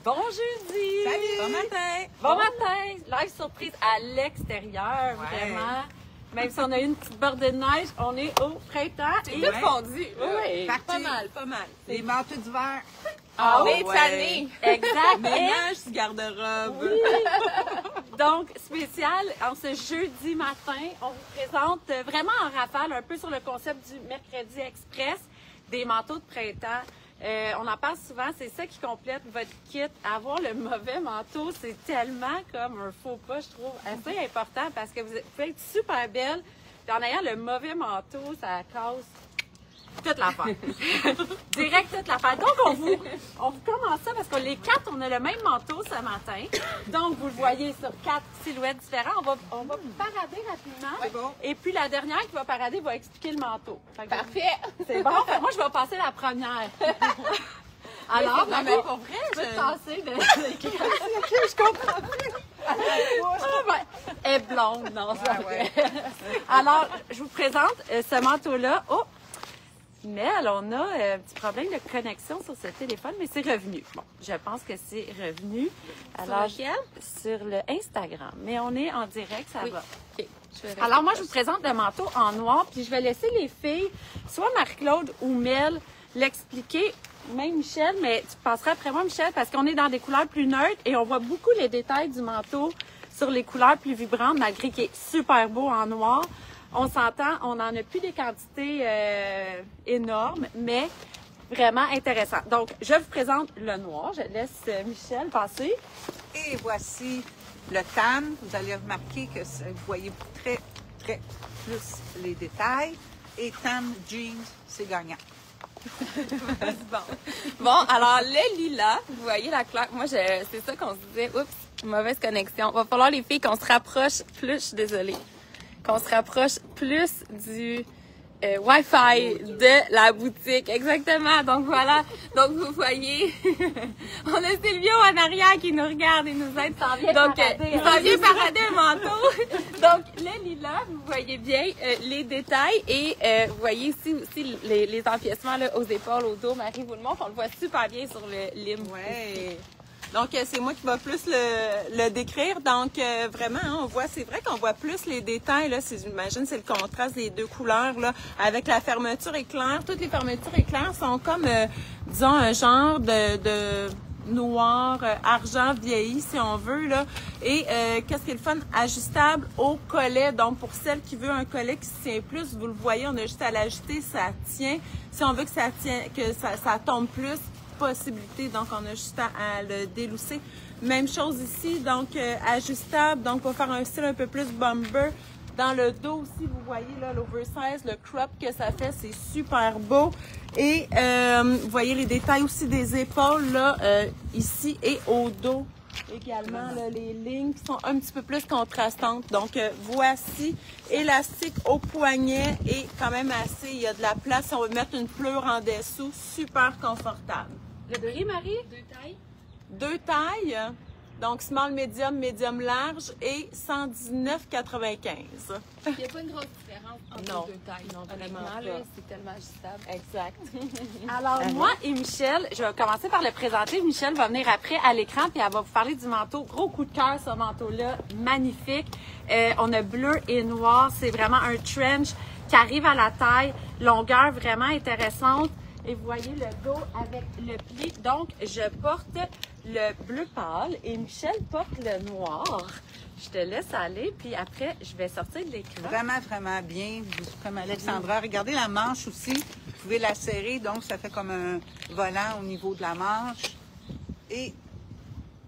Bon jeudi! Salut! Bon matin! Bon matin! Live surprise à l'extérieur, vraiment. Même si on a eu une petite bordée de neige, on est au printemps. C'est tout fondu. Oui, pas mal, pas mal. Les manteaux d'hiver. On est tanné. Exact. Ménage du garde-robe. Oui. Donc, spécial, en ce jeudi matin, on vous présente vraiment en rafale, un peu sur le concept du Mercredi Express, des manteaux de printemps. On en parle souvent, c'est ça qui complète votre kit. Avoir le mauvais manteau, c'est tellement comme un faux pas, je trouve, assez important parce que vous pouvez être super belle. Puis en ayant le mauvais manteau, ça cause toute l'affaire. Direct toute l'affaire. Donc, on vous commence ça parce que les quatre, on a le même manteau ce matin. Donc, vous le voyez sur 4 silhouettes différentes. On va parader rapidement. C'est bon. Et puis, la dernière qui va parader va expliquer le manteau. Fait que Parfait. c'est bon. Fait que moi, je vais passer la première. Alors, non, mais pour vrai, je peux te passer de... Je comprends plus. Ah, ben, elle est blonde, non, ça Ouais. Alors, je vous présente ce manteau-là. Oh! Mel, on a un petit problème de connexion sur ce téléphone, mais c'est revenu. Bon, je pense que c'est revenu. Alors, sur le Instagram. Mais on est en direct, ça va. OK. Alors, moi, je vous présente le manteau en noir, puis je vais laisser les filles, soit Marie-Claude ou Mel, l'expliquer. Même Michel, mais tu passeras après moi, Michel, parce qu'on est dans des couleurs plus neutres et on voit beaucoup les détails du manteau sur les couleurs plus vibrantes, malgré qu'il est super beau en noir. On s'entend, on n'en a plus des quantités énormes, mais vraiment intéressant. Donc, je vous présente le noir. Je laisse Michel passer. Et voici le tan. Vous allez remarquer que vous voyez très plus les détails. Et tan jeans, c'est gagnant. Bon, alors le lilas, vous voyez la couleur. Moi, c'est ça qu'on se disait. Oups, mauvaise connexion. Va falloir les filles qu'on se rapproche plus, je suis désolée, qu'on se rapproche plus du Wi-Fi de la boutique. Exactement. Donc voilà. Donc vous voyez, on a Sylvia en arrière qui nous regarde et nous aide. Donc il s'en vient parader un manteau. Donc le lilas, vous voyez bien les détails et vous voyez ici aussi les empiècements là, aux épaules, au dos. Marie vous le montre. On le voit super bien sur le lim. Ouais. Donc, c'est moi qui va plus le décrire. Donc, vraiment, hein, on voit, c'est vrai qu'on voit plus les détails, là. J'imagine, c'est le contraste des deux couleurs, là. Avec la fermeture éclair. Toutes les fermetures éclairs sont comme, disons, un genre de noir, argent vieilli, si on veut, là. Et, qu'est-ce qui est le fun? Ajustable au collet. Donc, pour celle qui veut un collet qui se tient plus, vous le voyez, on a juste à l'ajuster, ça tient. Si on veut que ça tient, que ça tombe plus, possibilité, donc on a juste à le délousser. Même chose ici, donc ajustable, donc on va faire un style un peu plus bomber. Dans le dos aussi, vous voyez là l'oversize, le crop que ça fait, c'est super beau. Et vous voyez les détails aussi des épaules là, ici et au dos également, là, les lignes qui sont un petit peu plus contrastantes. Donc voici, élastique au poignet et quand même assez, il y a de la place. Si on veut mettre une pleure en dessous, super confortable. Le prix, Marie? 2 tailles. 2 tailles, donc small, medium large et 119,95. Il n'y a pas une grosse différence entre Non. les 2 tailles. Non, Honnêtement, vraiment là, pas. c'est tellement ajustable. Exact. Alors, moi et Michel, je vais commencer par le présenter. Michel va venir après à l'écran, puis elle va vous parler du manteau. Gros coup de cœur, ce manteau-là. Magnifique. On a bleu et noir. C'est vraiment un trench qui arrive à la taille. Longueur vraiment intéressante. Et vous voyez le dos avec le pli. Donc, je porte le bleu pâle et Michel porte le noir. Je te laisse aller, puis après, je vais sortir de l'écran. Vraiment bien. Comme Alexandra. Regardez la manche aussi. Vous pouvez la serrer, donc ça fait comme un volant au niveau de la manche. Et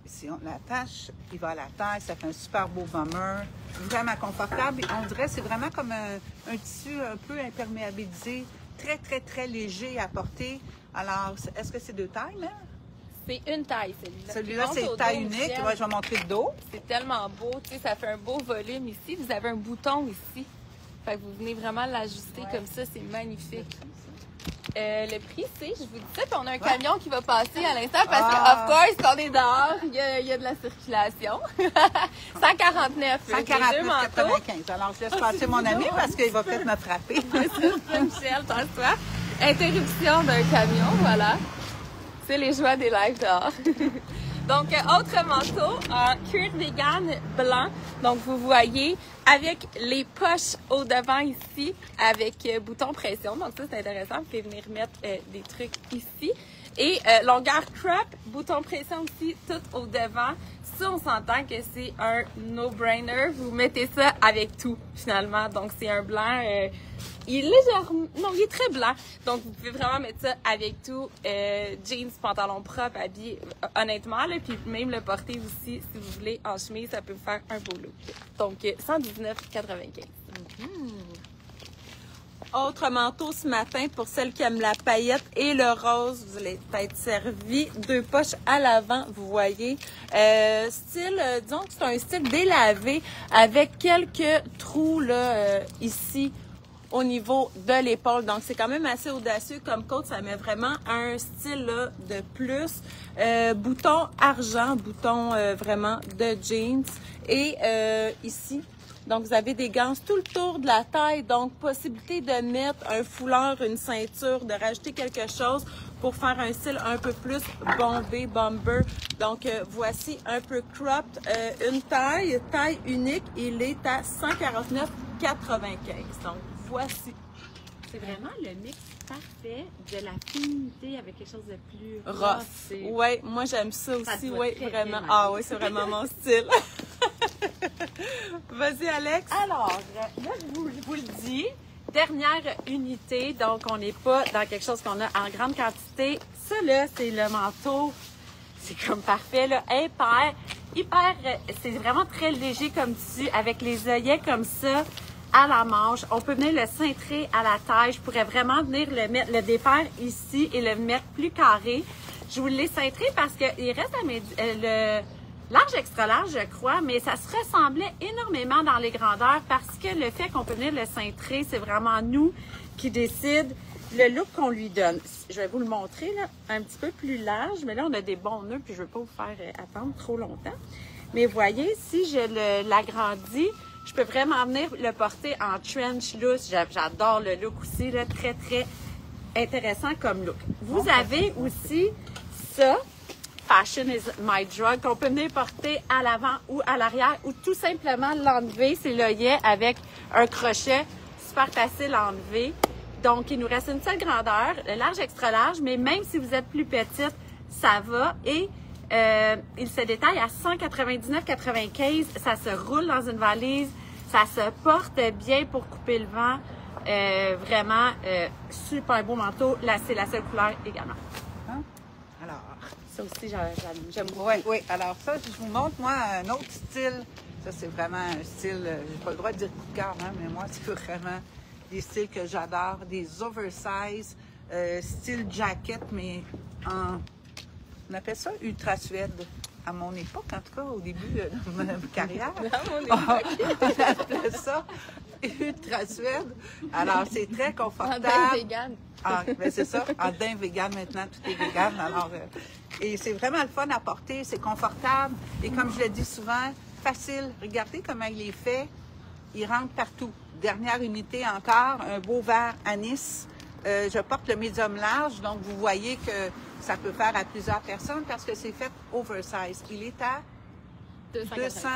si on l'attache, il va à la taille. Ça fait un super beau bomber. Vraiment confortable. Et on dirait que c'est vraiment comme un tissu un peu imperméabilisé. Très léger à porter. Alors, est-ce que c'est 2 tailles, là? C'est une taille, celui-là. Celui-là, Puis monte c'est au taille dos, unique. Michel. Ouais, je vais montrer le dos. C'est tellement beau, tu sais, ça fait un beau volume ici. Vous avez un bouton ici. Fait que vous venez vraiment l'ajuster comme ça, c'est magnifique. Le prix, c'est, je vous dis ça, puis on a un camion qui va passer à l'instant parce que, of course, quand on est dehors, il y a de la circulation. 149. 149,95. Alors, je laisse passer mon ami parce qu'il va peut-être me frapper. Michel, tasse-toi. Interruption d'un camion, voilà. C'est les joies des lives dehors. Donc, autre manteau en cuir vegan blanc. Donc, vous voyez, avec les poches au devant ici, avec bouton pression. Donc, ça, c'est intéressant. Vous pouvez venir mettre des trucs ici. Et longueur crop, bouton pression aussi, tout au devant. Ça, on s'entend que c'est un no-brainer. Vous mettez ça avec tout, finalement. Donc, c'est un blanc... il est légèrement... Non, il est très blanc. Donc, vous pouvez vraiment mettre ça avec tout. Jeans, pantalon propre, habillé, honnêtement. Là, puis même le porter aussi, si vous voulez, en chemise, ça peut vous faire un beau look. Donc, 119,95. Autre manteau ce matin pour celles qui aiment la paillette et le rose. Vous allez être servi. 2 poches à l'avant, vous voyez. Style, disons que c'est un style délavé avec quelques trous là ici au niveau de l'épaule. Donc, c'est quand même assez audacieux comme côte. Ça met vraiment un style là, de plus. Bouton argent, bouton vraiment de jeans. Et ici, donc, vous avez des ganses tout le tour de la taille. Donc, possibilité de mettre un foulard, une ceinture, de rajouter quelque chose pour faire un style un peu plus bombé, bomber. Donc, voici un peu cropped. Une taille unique. Il est à 149,95. Donc, voici. C'est vraiment le mix parfait de la féminité avec quelque chose de plus rough. Oui, moi, j'aime ça aussi. Oui, vraiment. Ah oui, c'est vraiment mon style. Vas-y, Alex. Alors, là, je vous le dis, dernière unité, donc on n'est pas dans quelque chose qu'on a en grande quantité. Ça, là, c'est le manteau, c'est comme parfait, là, hyper, c'est vraiment très léger comme tissu, avec les œillets comme ça, à la manche. On peut venir le cintrer à la taille. Je pourrais vraiment venir le défaire ici et le mettre plus carré. Je vous l'ai cintré parce qu'il reste le large extra large, je crois, mais ça se ressemblait énormément dans les grandeurs parce que le fait qu'on peut venir le cintrer, c'est vraiment nous qui décide le look qu'on lui donne. Je vais vous le montrer, là, un petit peu plus large, mais là, on a des bons nœuds, puis je ne veux pas vous faire attendre trop longtemps. Mais voyez, si je l'agrandis, je peux vraiment venir le porter en trench loose. J'adore le look aussi, là, très, très intéressant comme look. Vous avez aussi ça, Fashion is my drug, qu'on peut venir porter à l'avant ou à l'arrière ou tout simplement l'enlever. C'est l'œillet avec un crochet, super facile à enlever. Donc, il nous reste une seule grandeur, le large extra large, mais même si vous êtes plus petite, ça va. Et il se détaille à 199,95. Ça se roule dans une valise, ça se porte bien pour couper le vent. Vraiment, super beau manteau. Là, c'est la seule couleur également. Hein? Alors, ça aussi, j'aime beaucoup. oui. Alors ça, je vous montre, moi, un autre style. Ça, c'est vraiment un style, j'ai pas le droit de dire coup de cœur, hein, mais moi, c'est vraiment des styles que j'adore. Des oversize, style jacket, mais on appelle ça ultra suède. À mon époque, en tout cas, au début de ma carrière, on appelait ça ultra suède. Alors, c'est très confortable. En daim vegan. Ah, ben c'est ça. En daim vegan, maintenant, tout est vegan. Alors, et c'est vraiment le fun à porter. C'est confortable. Et comme je le dis souvent, facile. Regardez comment il est fait. Il rentre partout. Dernière unité encore, un beau vert anis. Je porte le médium large, donc vous voyez que ça peut faire à plusieurs personnes parce que c'est fait oversize. Il est à 200.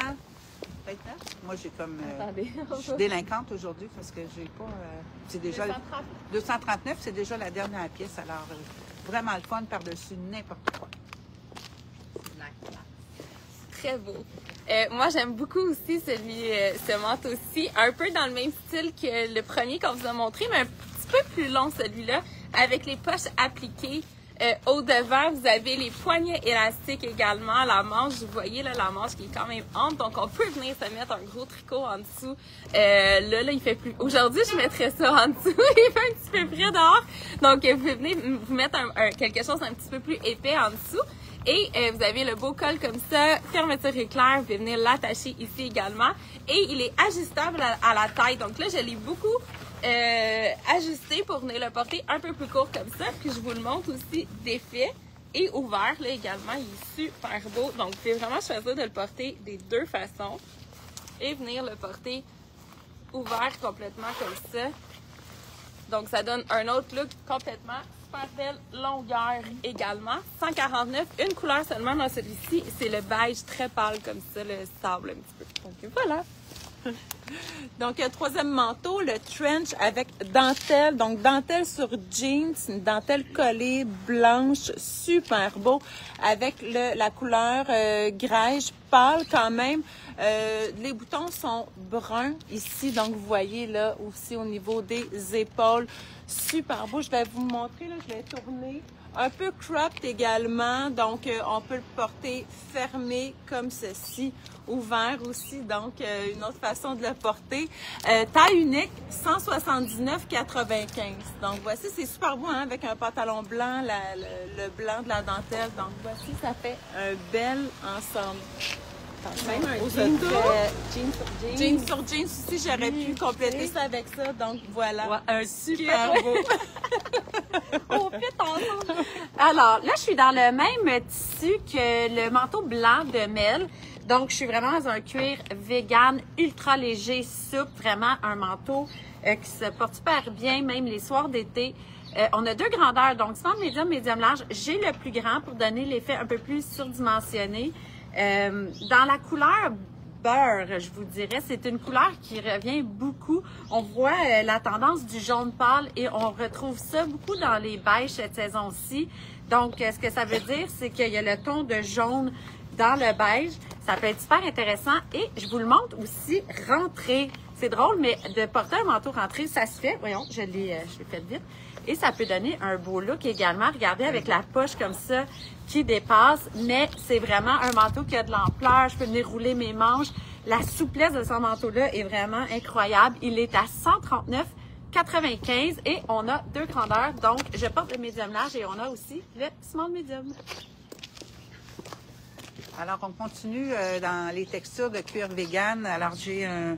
Moi, j'ai comme... je suis délinquante aujourd'hui parce que j'ai pas... c'est déjà... 239, c'est déjà la dernière pièce. Alors, vraiment le fun par-dessus n'importe quoi. Très beau. Moi, j'aime beaucoup aussi ce manteau-ci, un peu dans le même style que le premier qu'on vous a montré, mais un petit peu plus long celui-là, avec les poches appliquées. Au devant, vous avez les poignets élastiques également, la manche, vous voyez là, la manche qui est quand même ample, donc on peut venir se mettre un gros tricot en dessous. Là, il fait plus... Aujourd'hui, je mettrais ça en dessous, il fait un petit peu frais dehors, donc vous pouvez venir vous mettre quelque chose un petit peu plus épais en dessous. Et vous avez le beau col comme ça, fermeture éclair, vous pouvez venir l'attacher ici également. Et il est ajustable à la taille. Donc là, je l'ai beaucoup ajusté pour venir le porter un peu plus court comme ça. Puis je vous le montre aussi défait et ouvert là également. Il est super beau. Donc vous pouvez vraiment choisir de le porter des deux façons. Et venir le porter ouvert complètement comme ça. Donc ça donne un autre look complètement super belle longueur également. 149, une couleur seulement dans celui-ci. C'est le beige très pâle comme ça, le sable un petit peu. Donc voilà. Donc, troisième manteau, le trench avec dentelle. Donc, dentelle sur jeans, une dentelle collée, blanche, super beau, avec la couleur grège, pâle quand même. Les boutons sont bruns ici, donc vous voyez là aussi au niveau des épaules. Super beau. Je vais vous montrer, là, je vais tourner. Un peu cropped également, donc on peut le porter fermé comme ceci, ouvert aussi, donc une autre façon de le porter. Taille unique, 179,95. Donc voici, c'est super beau, hein, avec un pantalon blanc, le blanc de la dentelle. Donc voici, ça fait un bel ensemble. Même un jean sur jeans. Jeans sur jeans aussi, j'aurais pu compléter ça avec ça. Donc voilà, Ouais, un super beau. On fit ensemble. Alors, là, je suis dans le même tissu que le manteau blanc de Mel. Donc, je suis vraiment dans un cuir vegan, ultra léger, souple. Vraiment un manteau qui se porte super bien, même les soirs d'été. On a deux grandeurs, donc small, medium large. J'ai le plus grand pour donner l'effet un peu plus surdimensionné. Dans la couleur beurre, je vous dirais, c'est une couleur qui revient beaucoup. On voit la tendance du jaune pâle et on retrouve ça beaucoup dans les beiges cette saison-ci. Donc, ce que ça veut dire, c'est qu'il y a le ton de jaune dans le beige. Ça peut être super intéressant et je vous le montre aussi rentré. C'est drôle, mais de porter un manteau rentré, ça se fait. Voyons, je l'ai fait vite. Et ça peut donner un beau look également. Regardez, avec la poche comme ça qui dépasse. Mais c'est vraiment un manteau qui a de l'ampleur. Je peux venir rouler mes manches. La souplesse de ce manteau-là est vraiment incroyable. Il est à 139,95 et on a deux grandeurs. Donc, je porte le médium large et on a aussi le small medium. Alors, on continue dans les textures de cuir vegan. Alors, j'ai un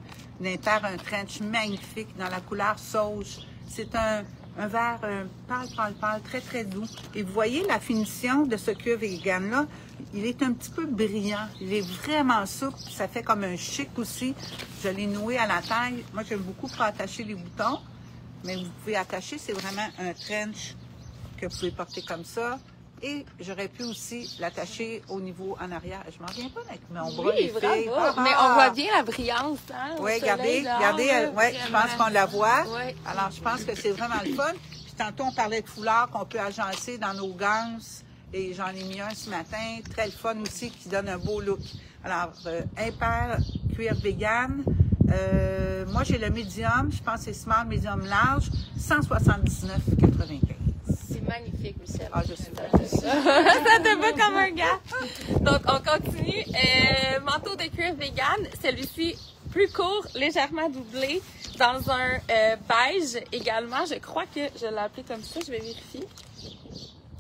trench magnifique dans la couleur sauge. C'est un vert pâle, très, très doux. Et vous voyez la finition de ce cuir vegan-là, il est un petit peu brillant. Il est vraiment souple. Ça fait comme un chic aussi. Je l'ai noué à la taille. Moi, j'aime beaucoup pour attacher les boutons. Mais vous pouvez attacher, c'est vraiment un trench que vous pouvez porter comme ça. Et j'aurais pu aussi l'attacher au niveau en arrière. Je m'en reviens pas avec mon bras, les filles. Mais on voit bien la brillance, hein? Oui, regardez, je pense qu'on la voit. Ouais. Alors, je pense que c'est vraiment le fun. Puis tantôt, on parlait de foulards qu'on peut agencer dans nos gants. Et j'en ai mis un ce matin. Très le fun aussi, qui donne un beau look. Alors, impair cuir vegan. Moi, j'ai le medium. Je pense que c'est small, medium large. 179,95. C'est magnifique, Michel. Ah, je suis ça te va comme un gars. Donc, on continue. Manteau de cuir vegan. Celui-ci, plus court, légèrement doublé, dans un beige également. Je crois que je l'ai appelé comme ça. Je vais vérifier.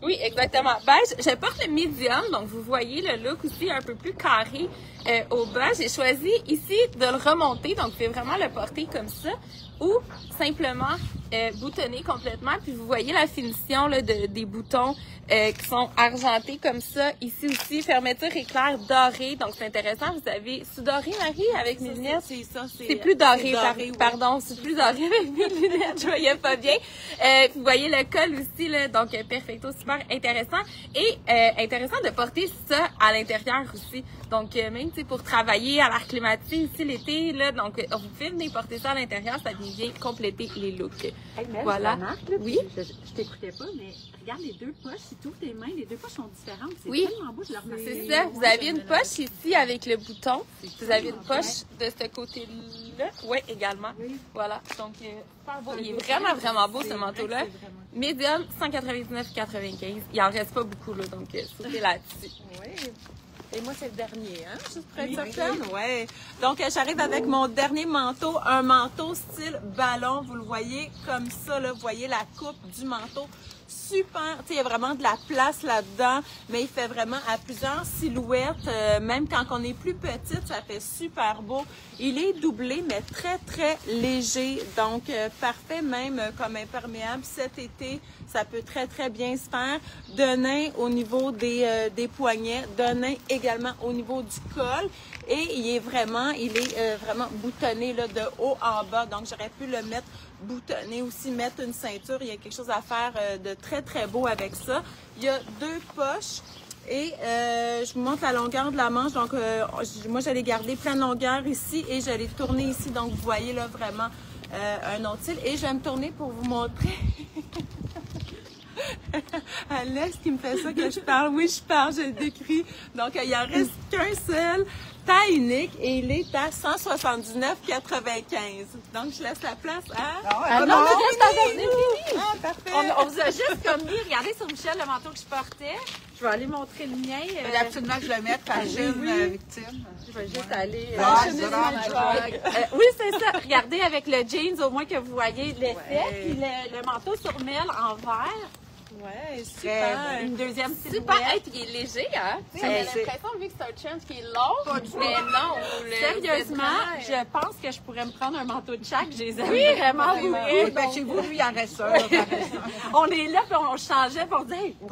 Oui, exactement. Beige. Je porte le medium, donc vous voyez le look aussi un peu plus carré au bas. J'ai choisi ici de le remonter, donc vous pouvez vraiment le porter comme ça, ou simplement boutonner complètement. Puis vous voyez la finition là, des boutons qui sont argentés comme ça. Ici aussi, fermeture éclair dorée, donc c'est intéressant. Vous avez sous doré, Marie, avec mes lunettes. C'est plus doré, pardon, c'est plus doré avec mes lunettes. Je voyais pas bien. Vous voyez le col aussi, là, donc perfecto, super intéressant. Et intéressant de porter ça à l'intérieur aussi. Donc même pour travailler à l'air climatisé ici l'été, là, donc vous pouvez venir porter ça à l'intérieur, ça vient compléter les looks. Hey, Mel, voilà. Remarque, là, oui. Je t'écoutais pas, mais regarde les deux poches. Si tu ouvres tes mains, les deux poches sont différentes. C'est oui. tellement beau de leur remarquer. C'est ça. Vous avez une poche ici avec le bouton. Vous avez une poche de ce côté-là. Oui, également. Oui. Voilà. Donc, il est vraiment, vraiment beau ce manteau-là. Medium, 199,95. Il en reste pas beaucoup, là. Donc, sautez là-dessus. Oui. Et moi, c'est le dernier, hein? Juste pour être certaine. Oui. Donc, j'arrive avec mon dernier manteau, un manteau style ballon. Vous le voyez comme ça, là. Vous voyez la coupe du manteau. Super, tu sais, il y a vraiment de la place là-dedans, mais il fait vraiment à plusieurs silhouettes. Même quand on est plus petite, ça fait super beau. Il est doublé, mais très, très léger. Donc, parfait même comme imperméable cet été. ça peut très, très bien se faire. De nain au niveau des poignets, de nain également au niveau du col. Et il est vraiment boutonné là, de haut en bas. Donc, j'aurais pu le mettre boutonné aussi, mettre une ceinture. Il y a quelque chose à faire de très, très beau avec ça. Il y a 2 poches. Et je vous montre la longueur de la manche. Donc, moi, j'allais garder plein de longueur ici et j'allais tourner ici. Donc, vous voyez là vraiment un autre style. Et je vais me tourner pour vous montrer. Alex qui me fait ça que je parle. Oui, je parle, je le décris. Donc, il en reste qu'un seul. Taille unique et il est à 179,95. Donc, je laisse la place à... non, reste à fini. Ah, parfait. On vous a juste comme mis, regardez sur Michel le manteau que je portais. Je vais aller montrer le mien. Il fallait absolument que je le mette quand j'ai une victime. Je vais juste aller... Ouais, oui, c'est ça. Regardez avec le jeans, au moins que vous voyez l'effet. Puis le manteau sur mêle en vert. Ouais, super. Une deuxième silhouette. Super, hey, puis il est léger, hein? On a l'impression, vu que c'est un trench qui est long, mais non. Sérieusement, je pense que je pourrais me prendre un manteau de chaque. Je les aime vraiment beaucoup. Oui, ben chez vous, lui, il en reste un. On est là, puis on changeait pour dire hey, wow.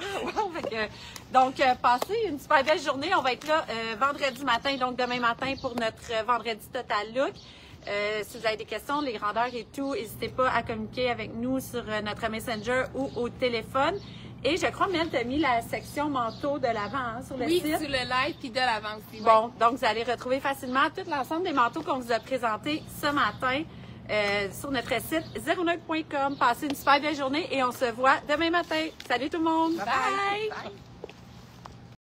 Donc, passez une super belle journée. On va être là vendredi matin, donc demain matin pour notre vendredi Total Look. Si vous avez des questions, les grandeurs et tout, n'hésitez pas à communiquer avec nous sur notre Messenger ou au téléphone. Et je crois, Mel, tu as mis la section manteau de l'avant sur le site. Oui, sur le live puis de l'avant aussi. Bon, donc vous allez retrouver facilement tout l'ensemble des manteaux qu'on vous a présentés ce matin sur notre site zeroneuf.com. Passez une super belle journée et on se voit demain matin. Salut tout le monde! Bye!